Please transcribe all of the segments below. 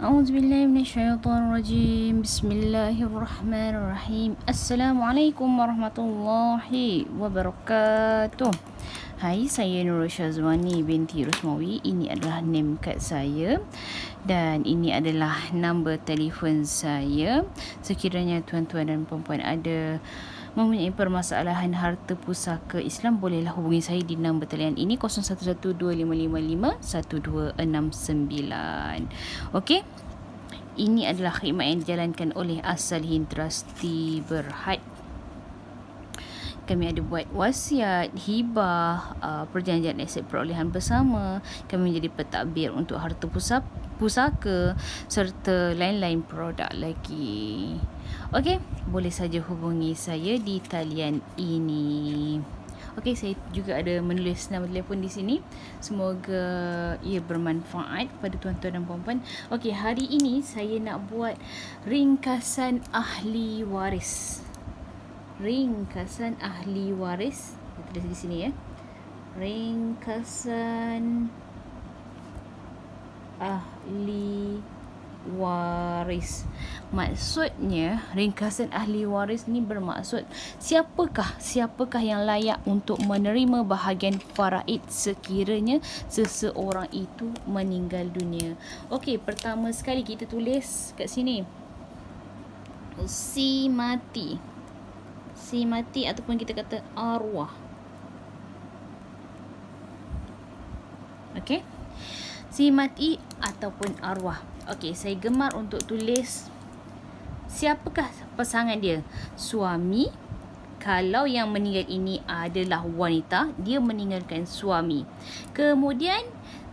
A'udzubillahi minasyaitonirrajim. Bismillahirrahmanirrahim. Assalamualaikum warahmatullahi wabarakatuh. Hai, saya Nurul Syazwani binti Rusmawi. Ini adalah name card saya dan ini adalah nombor telefon saya. Sekiranya tuan-tuan dan puan-puan ada mempunyai permasalahan harta pusaka Islam, bolehlah hubungi saya di nombor talian ini 0112551269. Okey. Ini adalah khidmat yang dijalankan oleh As-Salihin Trustee Berhad. Kami ada buat wasiat, hibah, perjanjian aset perolehan bersama. Kami menjadi pentadbir untuk harta pusaka serta lain-lain produk lagi. Okey, boleh saja hubungi saya di talian ini. Okey, saya juga ada menulis nama telefon di sini. Semoga ia bermanfaat kepada tuan-tuan dan puan-puan. Okey, hari ini saya nak buat ringkasan ahli waris. Ringkasan ahli waris. Saya tulis di sini ya. Ringkasan ahli waris. Maksudnya ringkasan ahli waris ni bermaksud siapakah yang layak untuk menerima bahagian faraid sekiranya seseorang itu meninggal dunia. Okey, pertama sekali kita tulis kat sini si mati ataupun kita kata arwah. Okey, si mati ataupun arwah. Okey, saya gemar untuk tulis siapakah pasangan dia. Suami, kalau yang meninggal ini adalah wanita, dia meninggalkan suami. Kemudian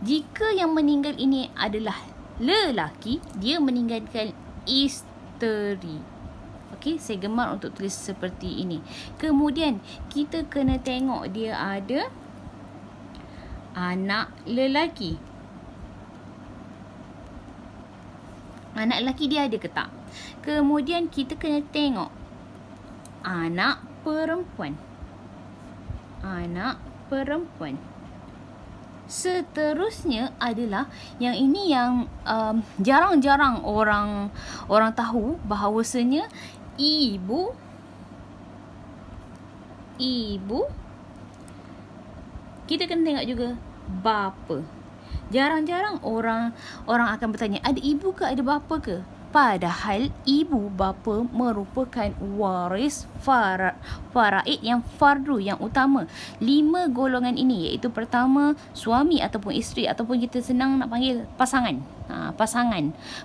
jika yang meninggal ini adalah lelaki, dia meninggalkan isteri. Okey, saya gemar untuk tulis seperti ini. Kemudian kita kena tengok dia ada anak lelaki. Anak lelaki dia ada ke tak? Kemudian kita kena tengok anak perempuan. Anak perempuan. Seterusnya adalah yang ini yang jarang-jarang orang tahu bahawasanya ibu kita kena tengok juga bapa. Jarang-jarang orang akan bertanya, ada ibu ke, ada bapa ke? Padahal ibu bapa merupakan waris faraid yang fardu, yang utama. 5 golongan ini, iaitu pertama suami ataupun isteri, ataupun kita senang nak panggil pasangan.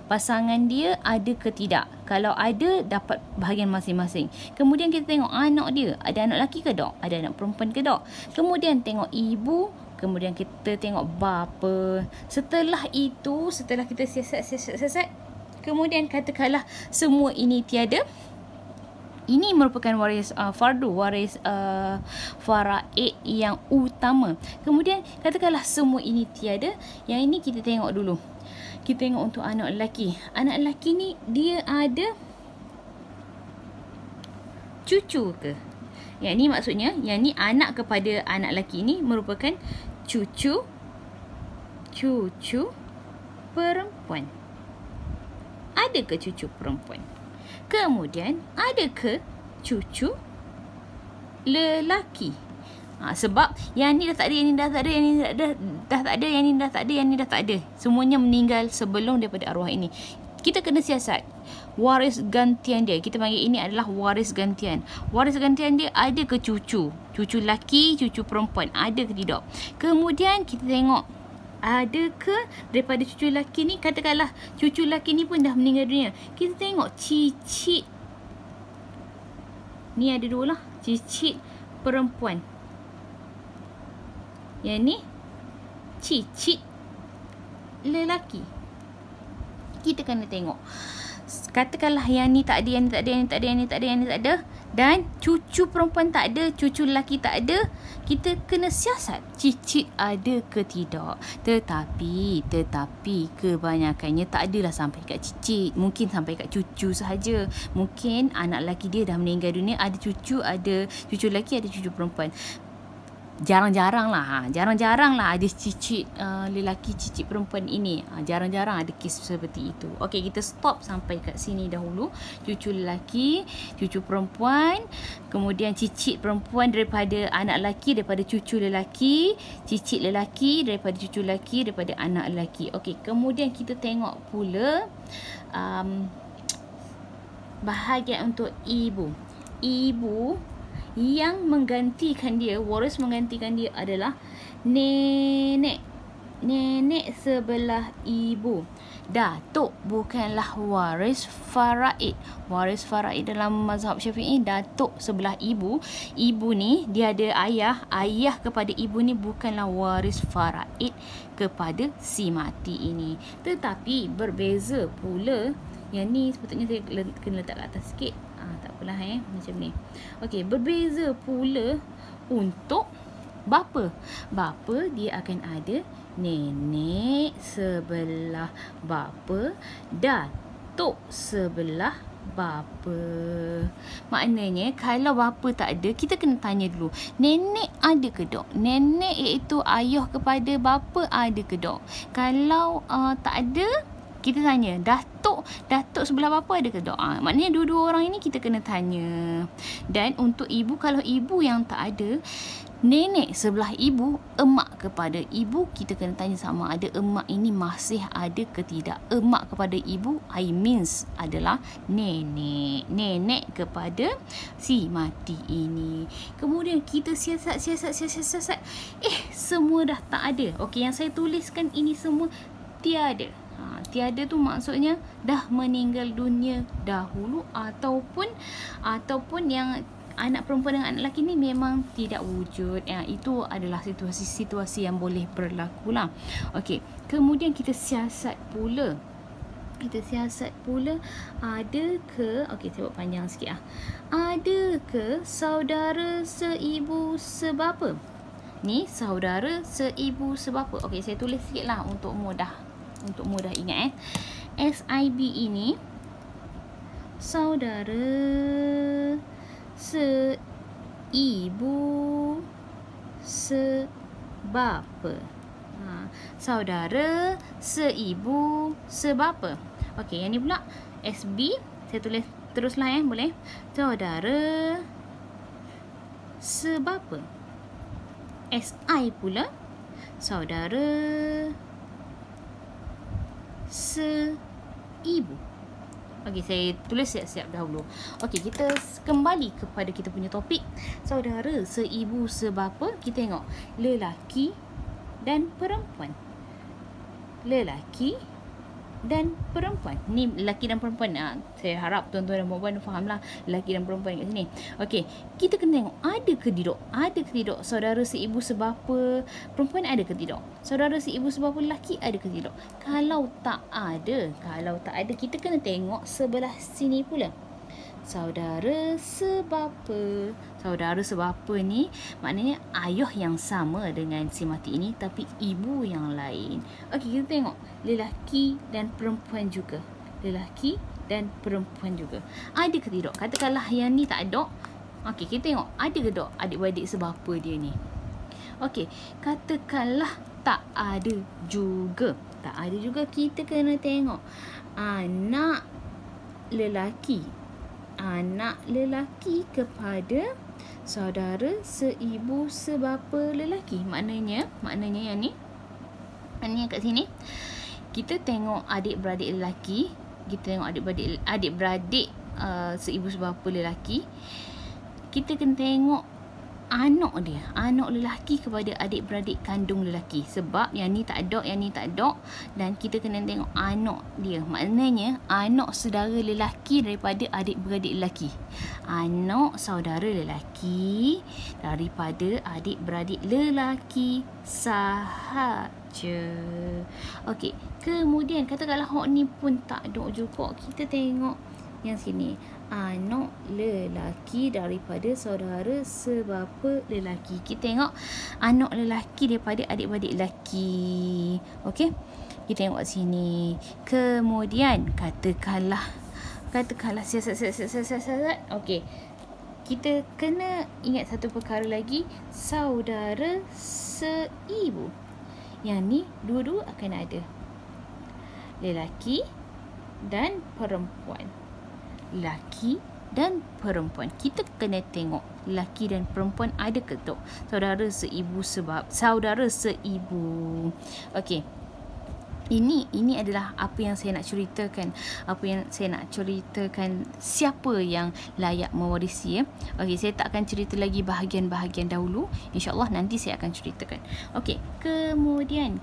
Pasangan dia ada ke tidak? Kalau ada, dapat bahagian masing-masing. Kemudian kita tengok anak dia, ada anak lelaki ke tak? Ada anak perempuan ke tak? Kemudian tengok ibu. Kemudian kita tengok bapa. Setelah itu, setelah kita siasat, kemudian katakanlah semua ini tiada. Ini merupakan waris fardu, waris faraid yang utama. Kemudian katakanlah semua ini tiada. Yang ini kita tengok dulu. Kita tengok untuk anak lelaki. Anak lelaki ni dia ada cucu ke? Yang ni maksudnya, yang ni anak kepada anak lelaki ni merupakan cucu perempuan. Ada ke cucu perempuan? Kemudian ada ke cucu lelaki? Sebab yang ni dah tak ada, yang ni dah tak ada, yang ni dah tak ada, yang ni dah tak ada, yang ni dah tak ada. Semuanya meninggal sebelum daripada arwah ini. Kita kena siasat waris gantian dia. Kita panggil ini adalah waris gantian. Waris gantian dia ada ke cucu? Cucu lelaki, cucu perempuan, ada ke tidak? Kemudian kita tengok ada ke daripada cucu lelaki ni, katakanlah cucu lelaki ni pun dah meninggal dunia. Kita tengok cicit. Ni ada 2 lah, cicit perempuan. Yang ni cicit lelaki. Kita kena tengok. Katakanlah yang ni tak ada, yang ni tak ada, yang ni tak ada, yang ni tak ada, yang ni tak ada, dan cucu perempuan tak ada, cucu lelaki tak ada. Kita kena siasat cicit ada ke tidak. Tetapi kebanyakannya tak adalah sampai kat cicit. Mungkin sampai kat cucu sahaja. Mungkin anak lelaki dia dah meninggal dunia, ada cucu lelaki, ada cucu perempuan. jarang-jarang lah. Jarang-jarang lah ada cicit lelaki, cicit perempuan ini. Jarang-jarang ada kes seperti itu. Okey, kita stop sampai kat sini dahulu. Cucu lelaki, cucu perempuan, kemudian cicit perempuan daripada anak lelaki, daripada cucu lelaki, cicit lelaki daripada cucu lelaki, daripada anak lelaki. Okey, kemudian kita tengok pula bahagian untuk ibu. Ibu yang menggantikan dia, waris menggantikan dia adalah nenek. Nenek sebelah ibu. Datuk bukanlah waris faraid. Waris faraid dalam mazhab Syafi'i, datuk sebelah ibu. Ibu ni dia ada ayah. Ayah kepada ibu ni bukanlah waris faraid kepada si mati ini. Tetapi berbeza pula. Yang ni sepatutnya saya kena letak kat atas sikit. Tak apalah macam ni. Okey, berbeza pula untuk bapa. Bapa dia akan ada nenek sebelah bapa, datuk sebelah bapa. Maknanya kalau bapa tak ada, kita kena tanya dulu, nenek ada ke dok? Nenek iaitu ayah kepada bapa ada ke dok? Kalau tak ada, kita tanya, datuk sebelah bapa ada ke dok? Maknanya dua-dua orang ini kita kena tanya. Dan untuk ibu, kalau ibu yang tak ada, nenek sebelah ibu, emak kepada ibu, kita kena tanya sama ada emak ini masih ada ke tidak. Emak kepada ibu, I means adalah nenek. Nenek kepada si mati ini. Kemudian kita siasat. Semua dah tak ada. Okey, yang saya tuliskan ini semua tiada. Tiada tu maksudnya dah meninggal dunia dahulu, ataupun yang anak perempuan dengan anak lelaki ni memang tidak wujud. Itu adalah situasi-situasi yang boleh berlaku lah. Okey, kemudian kita siasat pula. Ada ke, okey saya buat panjang sikit ada ke saudara seibu sebapa? Ni saudara seibu sebapa. Okey, saya tulis sikit lah untuk mudah ingat. SIB ini saudara seibu sebapa. Saudara seibu sebapa. Okey, yang ni pula SB, saya tulis teruslah boleh. Saudara sebapa. SI pula saudara seibu. Okey, saya tulis siap-siap dahulu. Okey, kita kembali kepada kita punya topik. Saudara seibu sebapa, kita tengok lelaki dan perempuan. Lelaki dan perempuan. Ni lelaki dan perempuan. Saya harap tuan-tuan dan puan-puan fahamlah lelaki dan perempuan kat sini. Okey, kita kena tengok ada ke tidak? Ada ke tidak saudara seibu sebapa perempuan, ada ke tidak? Saudara seibu sebapa lelaki ada ke tidak? Kalau tak ada, kita kena tengok sebelah sini pula. Saudara sebapa. Saudara sebapa ni maknanya ayah yang sama dengan si mati ini tapi ibu yang lain. Okey, kita tengok lelaki dan perempuan juga. Lelaki dan perempuan juga. Ada ke tidak? Katakanlah yang ni tak ada. Okey, kita tengok ada ke tak adik-beradik sebapa dia ni. Okey, katakanlah tak ada juga. Tak ada juga, kita kena tengok anak lelaki kepada saudara seibu sebapa lelaki. Maknanya yang ni, maknanya kat sini kita tengok adik-beradik lelaki, kita tengok adik-beradik seibu sebapa lelaki. Kita kena tengok anak dia, anak lelaki kepada adik-beradik kandung lelaki. Sebab yang ni tak ada, dan kita kena tengok anak dia. Maknanya anak saudara lelaki daripada adik-beradik lelaki. Anak saudara lelaki daripada adik-beradik lelaki sahaja. Okey, kemudian katakanlah hak ni pun tak ada juga, kita tengok yang sini, anak lelaki daripada saudara sebapa lelaki. Kita tengok anak lelaki daripada adik-beradik lelaki. Okey, kita tengok sini. Kemudian katakanlah siasat. Okey, kita kena ingat satu perkara lagi, saudara seibu. Yang ni dua-dua akan ada. Lelaki dan perempuan. Lelaki dan perempuan. Kita kena tengok lelaki dan perempuan ada ke tak saudara seibu sebab saudara seibu. Okey. Ini adalah apa yang saya nak ceritakan. Apa yang saya nak ceritakan, siapa yang layak mewarisi ya. Okey, saya tak akan cerita lagi bahagian-bahagian dahulu. InsyaAllah nanti saya akan ceritakan. Okey, kemudian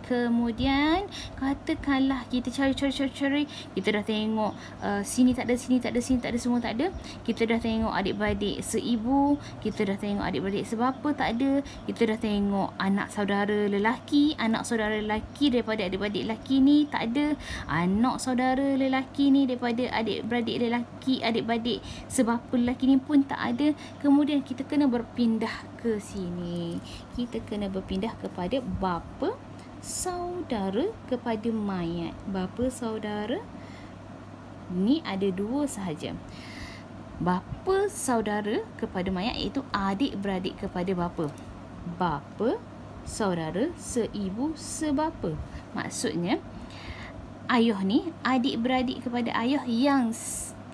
katakanlah kita cari, kita dah tengok sini tak ada, sini tak ada, sini tak ada, semua tak ada. Kita dah tengok adik-beradik seibu, kita dah tengok adik-beradik sebapa tak ada, kita dah tengok anak saudara lelaki, anak saudara lelaki daripada adik-beradik lelaki ni tak ada, anak saudara lelaki ni daripada adik-beradik lelaki, adik-beradik sebapa lelaki ni pun tak ada. Kemudian kita kena berpindah ke sini. Kita kena berpindah kepada bapa saudara kepada mayat. Bapa saudara ni ada dua sahaja. Bapa saudara kepada mayat iaitu adik-beradik kepada bapa. Bapa saudara seibu sebapa. Maksudnya ayah ni adik-beradik kepada ayah yang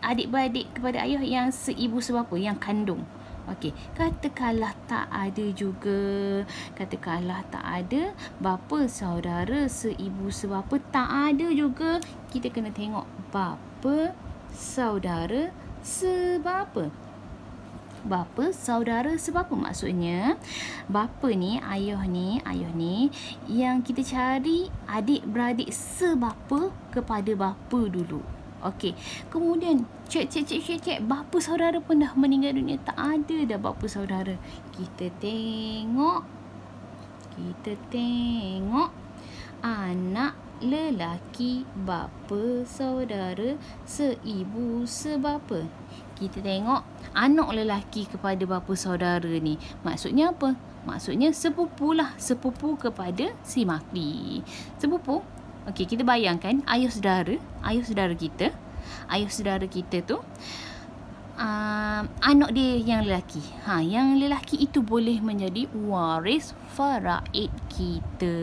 adik-beradik kepada ayah yang seibu sebapa, yang kandung. Okey, katakanlah tak ada juga. Katakanlah tak ada bapa saudara seibu sebapa, tak ada juga. Kita kena tengok bapa saudara sebapa. Bapa saudara sebapa maksudnya bapa ni, ayah ni yang kita cari adik-beradik sebapa kepada bapa dulu. Okey. Kemudian cek bapa saudara pun dah meninggal dunia, tak ada dah bapa saudara. Kita tengok anak lelaki bapa saudara seibu sebapa. Kita tengok anak lelaki kepada bapa saudara ni. Maksudnya apa? Maksudnya sepupu lah. Sepupu kepada si mati. Sepupu. Okey, kita bayangkan ayah saudara kita. Ayah saudara kita tu anak dia yang lelaki. Yang lelaki itu boleh menjadi waris faraid kita.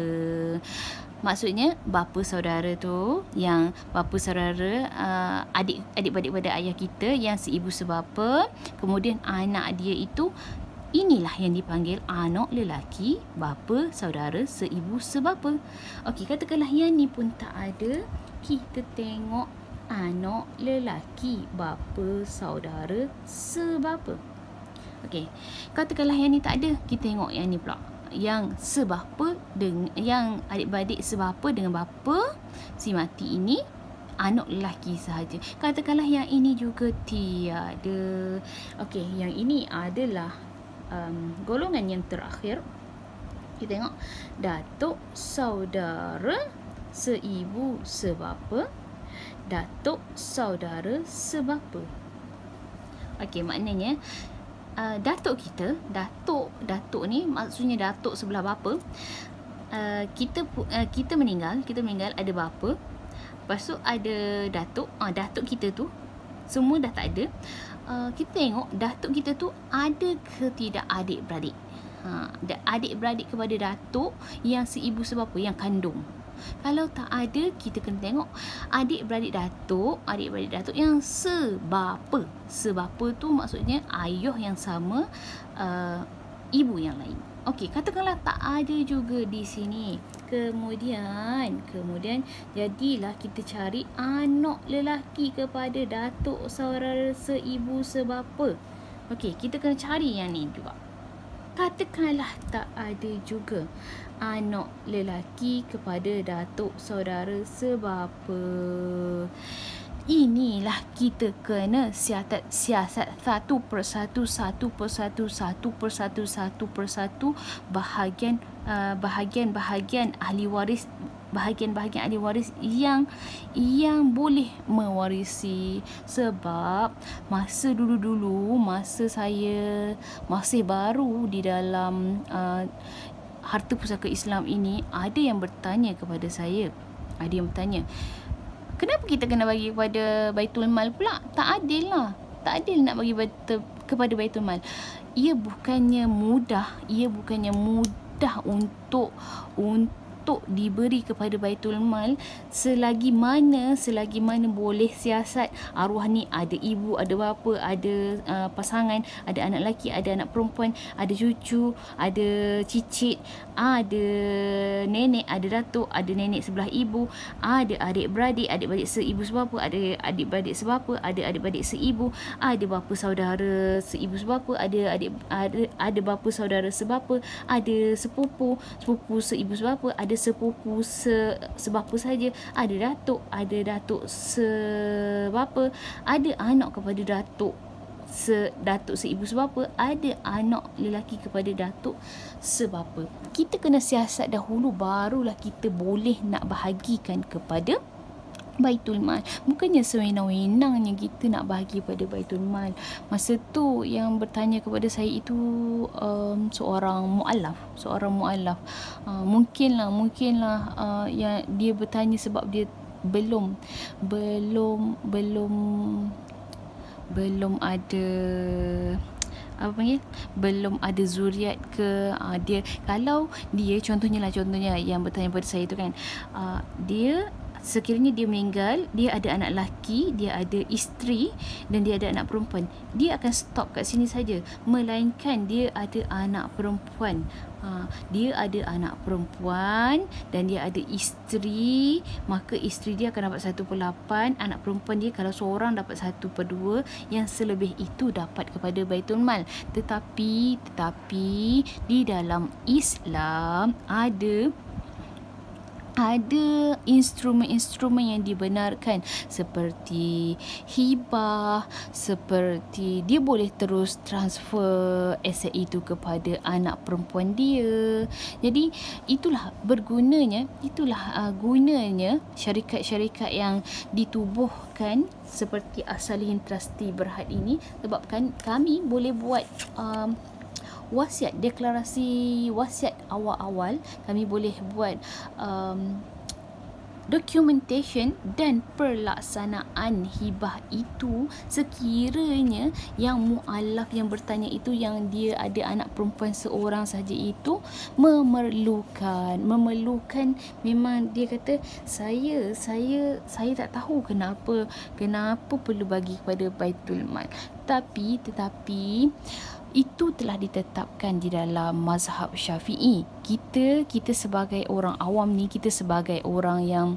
Maksudnya bapa saudara tu, yang bapa saudara adik-beradik pada ayah kita yang seibu sebapa, kemudian anak dia itu, inilah yang dipanggil anak lelaki bapa saudara seibu sebapa. Okey, katakanlah yang ni pun tak ada, kita tengok anak lelaki bapa saudara sebapa. Okey, katakanlah yang ni tak ada, kita tengok yang ni pula, yang sebapa dengan yang adik-beradik sebapa dengan bapa si mati ini, anak lelaki sahaja. Katakanlah yang ini juga tiada. Okey, yang ini adalah golongan yang terakhir. Kita tengok datuk saudara seibu sebapa, datuk saudara sebapa. Okey, maknanya datuk kita, datuk ni maksudnya datuk sebelah bapa. Kita meninggal ada bapa. Lepas tu ada datuk. Datuk kita tu semua dah tak ada. Kita tengok datuk kita tu ada ke tidak adik-beradik. Adik-beradik kepada datuk yang seibu sebapa, yang kandung. Kalau tak ada, kita kena tengok adik-beradik datuk yang sebapa. Sebapa tu maksudnya ayah yang sama, ibu yang lain. Okey, katakanlah tak ada juga di sini. Kemudian jadilah kita cari anak lelaki kepada datuk saudara seibu sebapa. Okey, kita kena cari yang ni juga. Katakanlah tak ada juga anak lelaki kepada datuk saudara sebapa. Inilah kita kena siasat satu persatu bahagian ahli waris, bahagian ahli waris yang boleh mewarisi. Sebab masa dulu-dulu, masa saya masih baru di dalam Harta Pusaka Islam ini, ada yang bertanya kepada saya. Ada yang bertanya, kenapa kita kena bagi kepada Baitul Mal pula? Tak adil lah. Tak adil nak bagi kepada Baitul Mal. Ia bukannya mudah untuk diberi kepada Baitul Mal selagi mana boleh siasat. Arwah ni ada ibu, ada bapa, ada pasangan, ada anak lelaki, ada anak perempuan, ada cucu, ada cicit, ada nenek, ada datuk, ada nenek sebelah ibu, ada adik-beradik, adik-beradik seibu sebapa, ada adik-beradik sebapa, ada adik-beradik seibu, ada bapa saudara seibu sebapa, ada bapa saudara sebapa, ada sepupu seibu sebapa, ada sepupu sebapa saja, ada datuk sebapa, ada anak kepada datuk seibu sebapa, ada anak lelaki kepada datuk sebapa. Kita kena siasat dahulu, barulah kita boleh nak bahagikan kepada Baitul Mal. Bukannya sewenang-wenangnya kita nak bahagi pada Baitul Mal. Masa tu yang bertanya kepada saya itu seorang mu'alaf. Mungkinlah yang dia bertanya sebab dia belum ada belum ada zuriat ke. Dia kalau dia contohnya yang bertanya pada saya tu kan, dia sekiranya dia meninggal, dia ada anak lelaki, dia ada isteri dan dia ada anak perempuan, dia akan stop kat sini saja. Melainkan dia ada anak perempuan, dan dia ada isteri, maka isteri dia akan dapat 1/8, anak perempuan dia kalau seorang dapat 1/2, yang selebih itu dapat kepada Baitul Mal. Tetapi di dalam Islam ada instrumen-instrumen yang dibenarkan, seperti hibah, seperti dia boleh terus transfer aset itu kepada anak perempuan dia. Jadi itulah gunanya syarikat-syarikat yang ditubuhkan seperti As-Salihin Trustee Berhad ini, sebabkan kami boleh buat wasiat, deklarasi wasiat awal-awal, kami boleh buat documentation dan pelaksanaan hibah itu sekiranya yang mu'alaf yang bertanya itu, yang dia ada anak perempuan seorang saja itu memerlukan. Memang dia kata saya tak tahu kenapa perlu bagi kepada Baitul Mal, tetapi itu telah ditetapkan di dalam mazhab Syafi'i. Kita sebagai orang awam ni, kita sebagai orang yang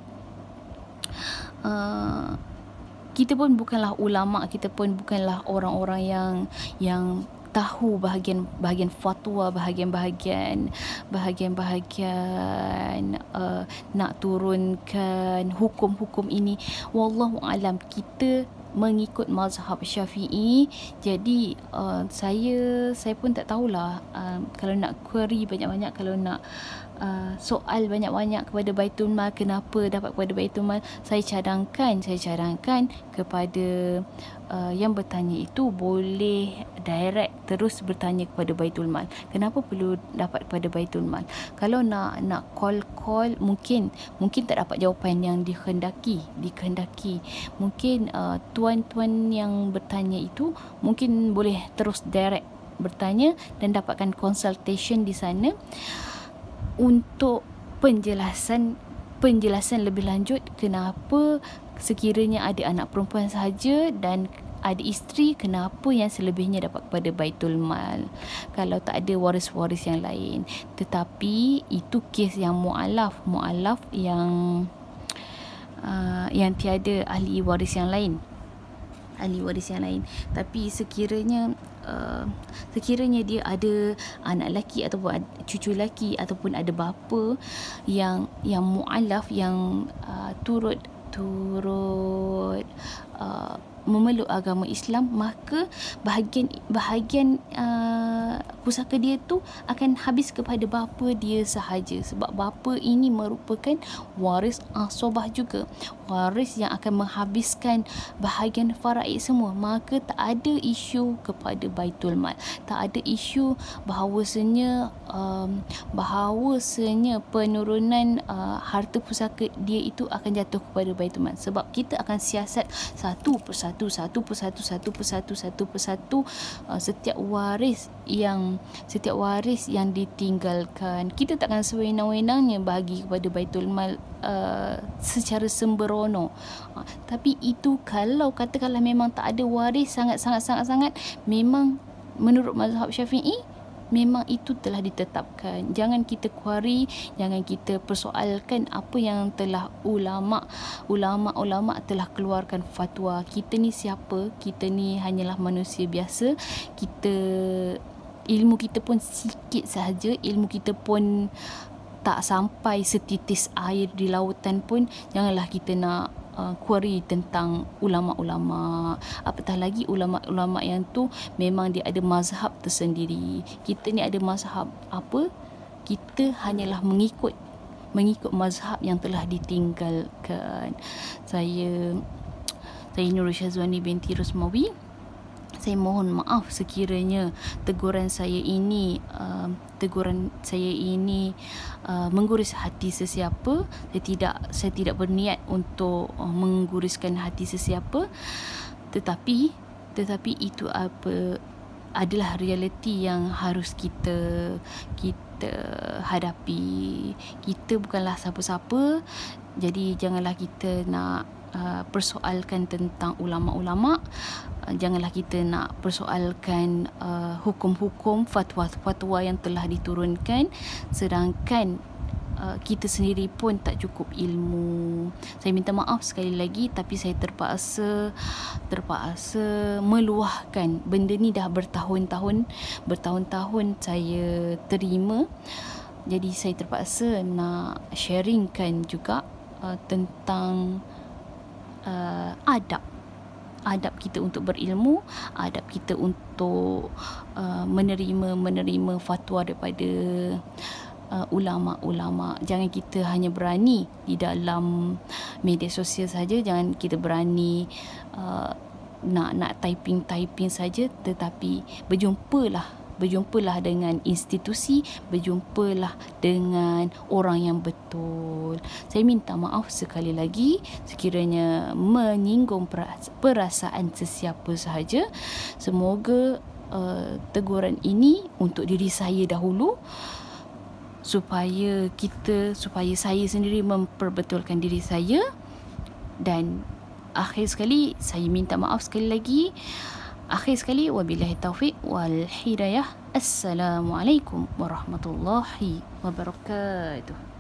kita pun bukanlah ulama, kita pun bukanlah orang-orang yang tahu bahagian fatwa, bahagian nak turunkan hukum-hukum ini. Wallahu alam, kita mengikut mazhab Syafi'i. Jadi saya pun tak tahulah, kalau nak query banyak-banyak, kalau nak soal banyak-banyak kepada Baitul Mal, kenapa dapat kepada Baitul Mal, saya cadangkan kepada yang bertanya itu boleh direct terus bertanya kepada Baitul Mal, kenapa perlu dapat kepada Baitul Mal. Kalau nak call mungkin tak dapat jawapan yang dikehendaki. Mungkin tuan-tuan yang bertanya itu mungkin boleh terus direct bertanya dan dapatkan consultation di sana untuk penjelasan lebih lanjut, kenapa sekiranya ada anak perempuan sahaja dan ada isteri, kenapa yang selebihnya dapat kepada Baitul Mal kalau tak ada waris-waris yang lain. Tetapi itu kes yang mu'alaf yang tiada ahli waris yang lain. Tapi sekiranya dia ada anak lelaki ataupun cucu lelaki ataupun ada bapa yang mu'alaf, yang turut memeluk agama Islam, maka bahagian pusaka dia tu akan habis kepada bapa dia sahaja, sebab bapa ini merupakan waris asobah juga, waris yang akan menghabiskan bahagian faraid semua. Maka tak ada isu kepada Baitul Mal, tak ada isu bahawasanya penurunan harta pusaka dia itu akan jatuh kepada Baitul Mal, sebab kita akan siasat satu persatu setiap waris yang ditinggalkan. Kita takkan sewenang-wenangnya bahagi kepada Baitul Mal secara sembrono. Tapi itu kalau katakanlah memang tak ada waris sangat, memang menurut mazhab Syafi'i memang itu telah ditetapkan. Jangan kita kuari, jangan kita persoalkan apa yang telah ulama telah keluarkan fatwa. Kita ni siapa? Kita ni hanyalah manusia biasa. Ilmu kita pun sikit sahaja, ilmu kita pun tak sampai setitis air di lautan pun. Janganlah kita nak query tentang ulama-ulama, apatah lagi ulama-ulama yang tu memang dia ada mazhab tersendiri. Kita ni ada mazhab apa? Kita hanyalah mengikut mazhab yang telah ditinggalkan. Saya Nurul Syazwani binti Rosmawi. Saya mohon maaf sekiranya teguran saya ini mengguris hati sesiapa. Saya tidak berniat untuk mengguriskan hati sesiapa, tetapi itu adalah realiti yang harus kita hadapi. Kita bukanlah siapa-siapa, jadi janganlah kita nak persoalkan tentang ulama-ulama. Janganlah kita nak persoalkan hukum-hukum, fatwa-fatwa yang telah diturunkan, sedangkan kita sendiri pun tak cukup ilmu. Saya minta maaf sekali lagi, tapi saya terpaksa meluahkan benda ni. Dah bertahun-tahun saya terima, jadi saya terpaksa nak sharingkan juga tentang adab kita untuk berilmu, adab kita untuk menerima fatwa daripada ulama-ulama. Jangan kita hanya berani di dalam media sosial saja, jangan kita berani nak typing saja, tetapi berjumpalah dengan institusi, berjumpalah dengan orang yang betul. Saya minta maaf sekali lagi sekiranya menyinggung perasaan sesiapa sahaja. Semoga teguran ini untuk diri saya dahulu, supaya saya sendiri memperbetulkan diri saya. Dan akhir sekali, saya minta maaf sekali lagi. Akhir sekali, wabillahi taufiq wal hidayah. Assalamualaikum warahmatullahi wabarakatuh.